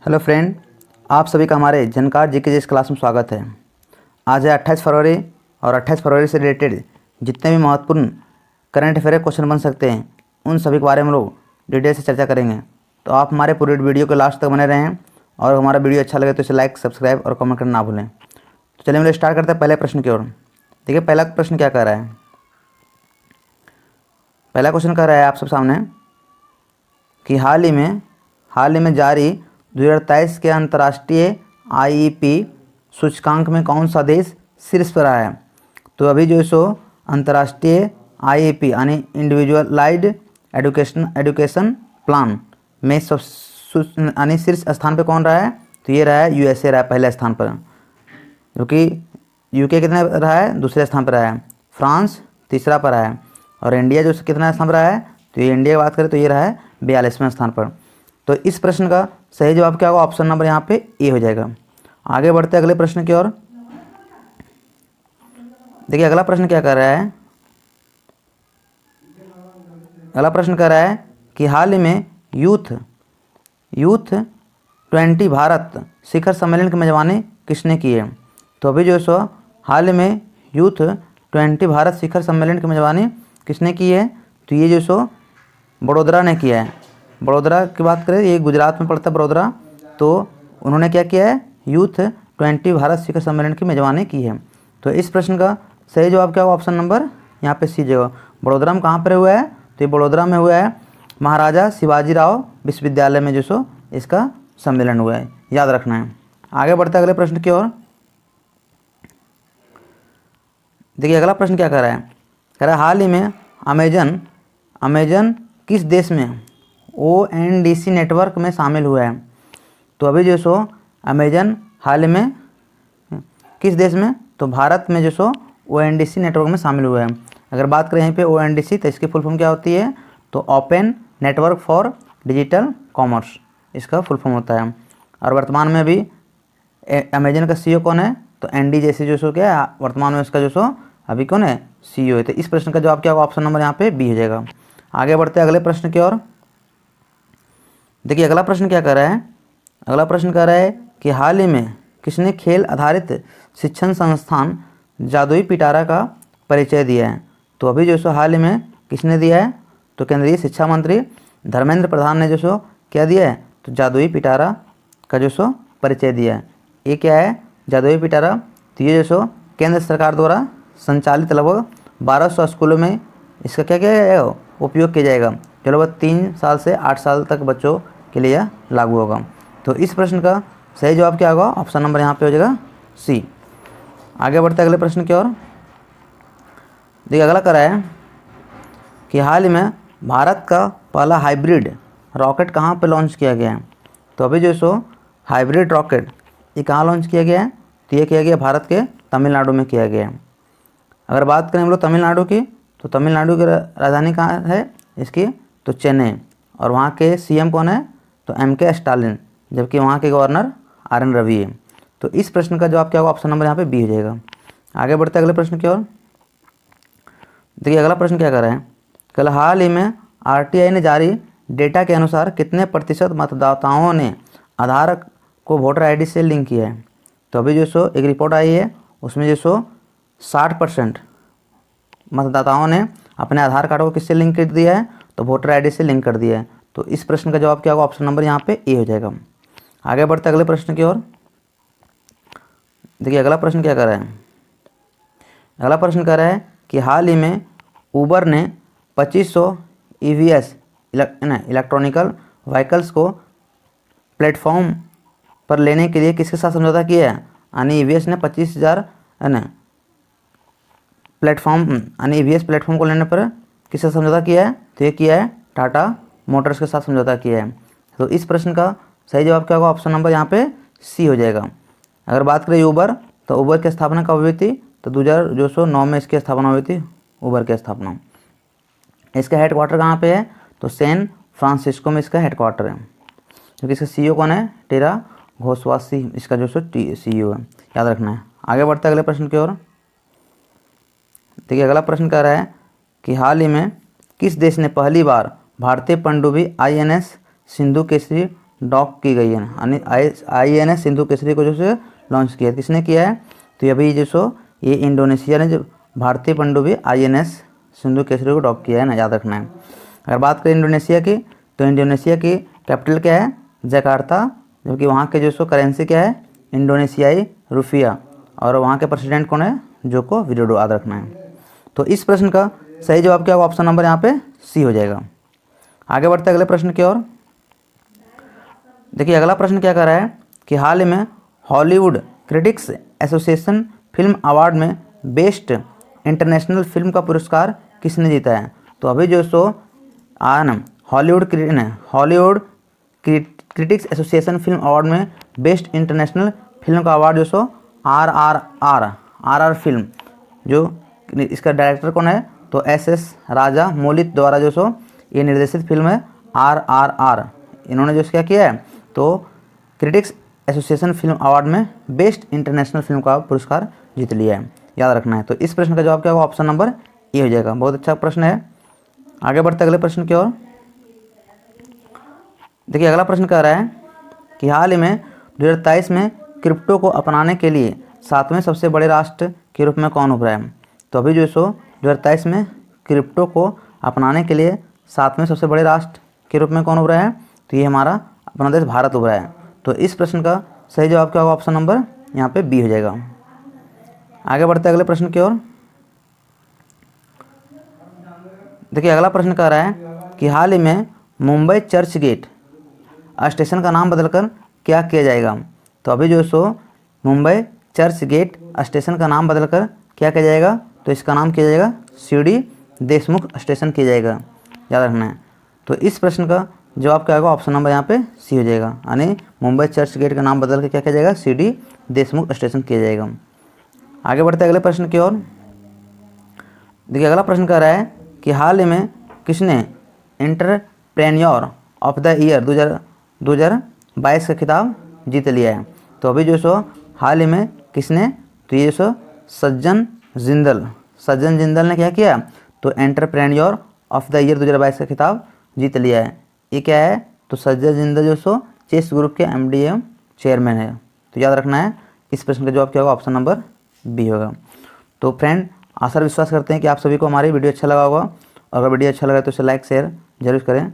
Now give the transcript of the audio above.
Hello friend, आप सभी का हमारे जानकार जीके जिस क्लास में स्वागत है। आज है 28 फरवरी और 28 फरवरी से रिलेटेड जितने भी महत्वपूर्ण करंट अफेयर क्वेश्चन बन सकते हैं उन सभी के बारे में हम लोग डिटेल से चर्चा करेंगे। तो आप हमारे पूरे वीडियो के लास्ट तक बने रहें और हमारा वीडियो अच्छा लगे तो इसे लाइक, सब्सक्राइब और कमेंट करना ना भूलें। तो चलिए हम लोग स्टार्ट करते हैं पहले प्रश्न की ओर। देखिए पहला प्रश्न क्या कह रहा है। पहला क्वेश्चन कह रहा है आप सब सामने कि हाल ही में जारी 2023 के अंतर्राष्ट्रीय आईईपी सूचकांक में कौन सा देश शीर्ष पर आया है। तो अभी जो सो अंतर्राष्ट्रीय आईईपी यानी इंडिविजुअलाइज्ड एजुकेशन प्लान में यानी शीर्ष स्थान पे कौन रहा है। तो ये रहा है यूएसए रहा है पहले स्थान पर, जो कि यूके कितने रहा है, दूसरे स्थान पर रहा है। फ्रांस तीसरा पर रहा है और इंडिया जो कितना स्थान पर रहा है। तो ये इंडिया की बात करें तो ये रहा है 42वें स्थान पर। तो इस प्रश्न का सही जवाब क्या होगा, ऑप्शन नंबर यहाँ पे ए हो जाएगा। आगे बढ़ते अगले प्रश्न की ओर। देखिए अगला प्रश्न क्या कर रहा है। अगला प्रश्न कर रहा है कि हाल ही में यूथ 20 भारत शिखर सम्मेलन की मेजबानी किसने की है। तो अभी जो सो हाल ही में यूथ 20 भारत शिखर सम्मेलन की मेजबानी किसने की है। तो ये जो सो बड़ोदरा ने किया है। बड़ोदरा की बात करें, ये गुजरात में पड़ता है बड़ोदरा। तो उन्होंने क्या किया है, यूथ 20 भारत शिखर सम्मेलन की मेजबानी की है। तो इस प्रश्न का सही जवाब क्या होगा, ऑप्शन नंबर यहाँ पे सी जगह। बड़ोदरा में कहाँ पर हुआ है। तो ये बड़ोदरा में हुआ है महाराजा शिवाजीराव विश्वविद्यालय में जो सो इसका सम्मेलन हुआ है, याद रखना है। आगे बढ़ते अगले प्रश्न की ओर। देखिए अगला प्रश्न क्या कर रहा है। कह रहा है हाल ही में अमेजन किस देश में ONDC नेटवर्क में शामिल हुआ है। तो अभी जो सो अमेजन हाल में किस देश में, तो भारत में जो सो ONDC नेटवर्क में शामिल हुआ है। अगर बात करें यहाँ पे ONDC तो इसकी फुल फॉर्म क्या होती है। तो open network for digital commerce इसका फुल फॉर्म होता है। और वर्तमान में भी अमेजन का CEO कौन है। तो एंडी जेसी जो सो क्या है वर्तमान में उसका जो सो अभी कौन है, CEO है। तो इस प्रश्न का जवाब क्या होगा, ऑप्शन नंबर यहाँ पे बी हो जाएगा। आगे बढ़ते हैं अगले प्रश्न की ओर। देखिए अगला प्रश्न क्या कर रहा है। अगला प्रश्न कह रहा है कि हाल ही में किसने खेल आधारित शिक्षण संस्थान जादुई पिटारा का परिचय दिया है। तो अभी जो सो हाल ही में किसने दिया है। तो केंद्रीय शिक्षा मंत्री धर्मेंद्र प्रधान ने जो सो क्या दिया है, तो जादुई पिटारा का जो सो परिचय दिया है। ये क्या है जादुई पिटारा। तो ये जो सो केंद्र सरकार द्वारा संचालित लगभग 1200 स्कूलों में इसका क्या क्या उपयोग किया जाएगा। जो लगभग 3 साल से 8 साल तक बच्चों के लिए यह लागू होगा। तो इस प्रश्न का सही जवाब क्या होगा, ऑप्शन नंबर यहाँ पे हो जाएगा सी। आगे बढ़ते अगले प्रश्न की ओर। देखिए अगला कह रहा है कि हाल ही में भारत का पहला हाइब्रिड रॉकेट कहाँ पे लॉन्च किया गया है। तो अभी जो सो हाइब्रिड रॉकेट ये कहाँ लॉन्च किया गया है। तो ये किया गया भारत के तमिलनाडु में किया गया है। अगर बात करें हम लोग तमिलनाडु की, तो तमिलनाडु की राजधानी कहाँ है इसकी, तो चेन्नई। और वहाँ के CM कौन है, तो MK स्टालिन, जबकि वहाँ के गवर्नर RN रवि है। तो इस प्रश्न का जवाब क्या होगा, ऑप्शन नंबर यहाँ पे बी हो जाएगा। आगे बढ़ते अगले प्रश्न की ओर। देखिए अगला प्रश्न क्या कर रहा है। कल हाल ही में RTI ने जारी डेटा के अनुसार कितने प्रतिशत मतदाताओं ने आधार को वोटर ID से लिंक किया है। तो अभी जो सो एक रिपोर्ट आई है उसमें जो सो 60% मतदाताओं ने अपने आधार कार्ड को किससे लिंक कर दिया है, तो वोटर ID से लिंक कर दिया है। तो इस प्रश्न का जवाब क्या होगा, ऑप्शन नंबर यहाँ पे ए हो जाएगा। आगे बढ़ते अगले प्रश्न की ओर। देखिए अगला प्रश्न क्या कर रहा है। अगला प्रश्न कर रहा है कि हाल ही में उबर ने 2500 EVs इलेक्ट्रॉनिकल व्हीकल्स को प्लेटफॉर्म पर लेने के लिए किसके साथ समझौता किया है। यानी EVs ने 25,000 EVs प्लेटफॉर्म को लेने पर किससे समझौता किया है। तो ये किया है टाटा मोटर्स के साथ समझौता किया है। तो इस प्रश्न का सही जवाब क्या होगा, ऑप्शन नंबर यहाँ पे सी हो जाएगा। अगर बात करें उबर, तो उबर की स्थापना कब हुई थी। तो 2009 में इसकी स्थापना हुई थी, उबर की स्थापना। इसका हेडक्वार्टर कहाँ पे है, तो सैन फ्रांसिस्को में इसका हेडक्वार्टर है। क्योंकि इसका CEO कौन है, टेरा घोषवासी इसका जो CEO है, याद रखना है। आगे बढ़ते अगले प्रश्न की ओर। देखिए अगला प्रश्न कह रहा है कि हाल ही में किस देश ने पहली बार भारतीय पनडुब्बी INS सिंधु केसरी डॉक की गई है, INS सिंधु केसरी को जो सो लॉन्च किया, किसने किया है? तो अभी जो सो ये इंडोनेशिया ने जो भारतीय पनडुब्बी INS सिंधु केसरी को डॉक किया है ना, याद रखना है। अगर बात करें इंडोनेशिया की, तो इंडोनेशिया की कैपिटल क्या है? जकार्ता, जबकि वहाँ के जो सो करेंसी क्या है? इंडोनेशियाई रुपया, और वहाँ के प्रेसिडेंट कौन है? जोको विडोडो, याद रखना है। तो इस प्रश्न का सही जवाब क्या होगा? ऑप्शन नंबर यहाँ पे सी हो जाएगा। आगे बढ़ते हैं अगले प्रश्न की ओर। देखिए अगला प्रश्न क्या कर रहा है कि हाल ही में Hollywood critics association film award में बेस्ट इंटरनेशनल फिल्म का पुरस्कार किसने जीता है? तो अभी जो so Hollywood critics association film award में बेस्ट इंटरनेशनल फिल्म का अवार्ड जो सो RRR फिल्म, जो इसका डायरेक्टर कौन है? तो SS राजा मौलित द्वारा जो सो ये निर्देशित फिल्म है RRR। इन्होंने जो क्या किया है? तो क्रिटिक्स एसोसिएशन फिल्म अवार्ड में बेस्ट इंटरनेशनल फिल्म का पुरस्कार जीत लिया है, याद रखना है। तो इस प्रश्न का जवाब क्या होगा? ऑप्शन नंबर ए हो जाएगा। बहुत अच्छा प्रश्न है। आगे बढ़ते अगले प्रश्न की ओर। देखिए अगला प्रश्न कह रहा है कि हाल ही में 2023 में क्रिप्टो को अपनाने के लिए 7वें सबसे बड़े राष्ट्र के रूप में कौन उभरा है? तो अभी जो सो 2023 में क्रिप्टो को अपनाने के लिए 7वें सबसे बड़े राष्ट्र के रूप में कौन उभरा है? तो ये हमारा अपना देश भारत उभरा है। तो इस प्रश्न का सही जवाब क्या होगा? ऑप्शन नंबर यहाँ पे बी हो जाएगा। आगे बढ़ते अगले प्रश्न की ओर। देखिए अगला प्रश्न कह रहा है कि हाल ही में मुंबई चर्च गेट स्टेशन का नाम बदलकर क्या किया जाएगा? तो अभी जो सो मुंबई चर्च गेट स्टेशन का नाम बदलकर क्या किया जाएगा? तो इसका नाम किया जाएगा CD देशमुख स्टेशन किया जाएगा, याद रखना है। तो इस प्रश्न का जवाब क्या होगा? ऑप्शन नंबर यहाँ पे सी हो जाएगा, यानी मुंबई चर्च गेट का नाम बदल के क्या किया जाएगा? CD देशमुख स्टेशन किया जाएगा। आगे बढ़ते अगले प्रश्न की ओर। देखिए अगला प्रश्न कह रहा है कि हाल ही में किसने एंटरप्रेन्योर ऑफ द ईयर 2022 का खिताब जीत लिया है? तो अभी जो सो हाल ही में किसने? तो ये सो सज्जन जिंदल ने क्या किया? तो एंटरप्रेन्योर ऑफ द ईयर 2022 का खिताब जीत लिया है। ये क्या है? तो सज्जन जिंदल जो सो चेस ग्रुप के MD चेयरमैन है। तो याद रखना है, इस प्रश्न का जवाब क्या होगा? ऑप्शन नंबर बी होगा। तो फ्रेंड, आशा विश्वास करते हैं कि आप सभी को हमारी वीडियो अच्छा लगा होगा, और अगर वीडियो अच्छा लगा तो इसे लाइक शेयर जरूर करें।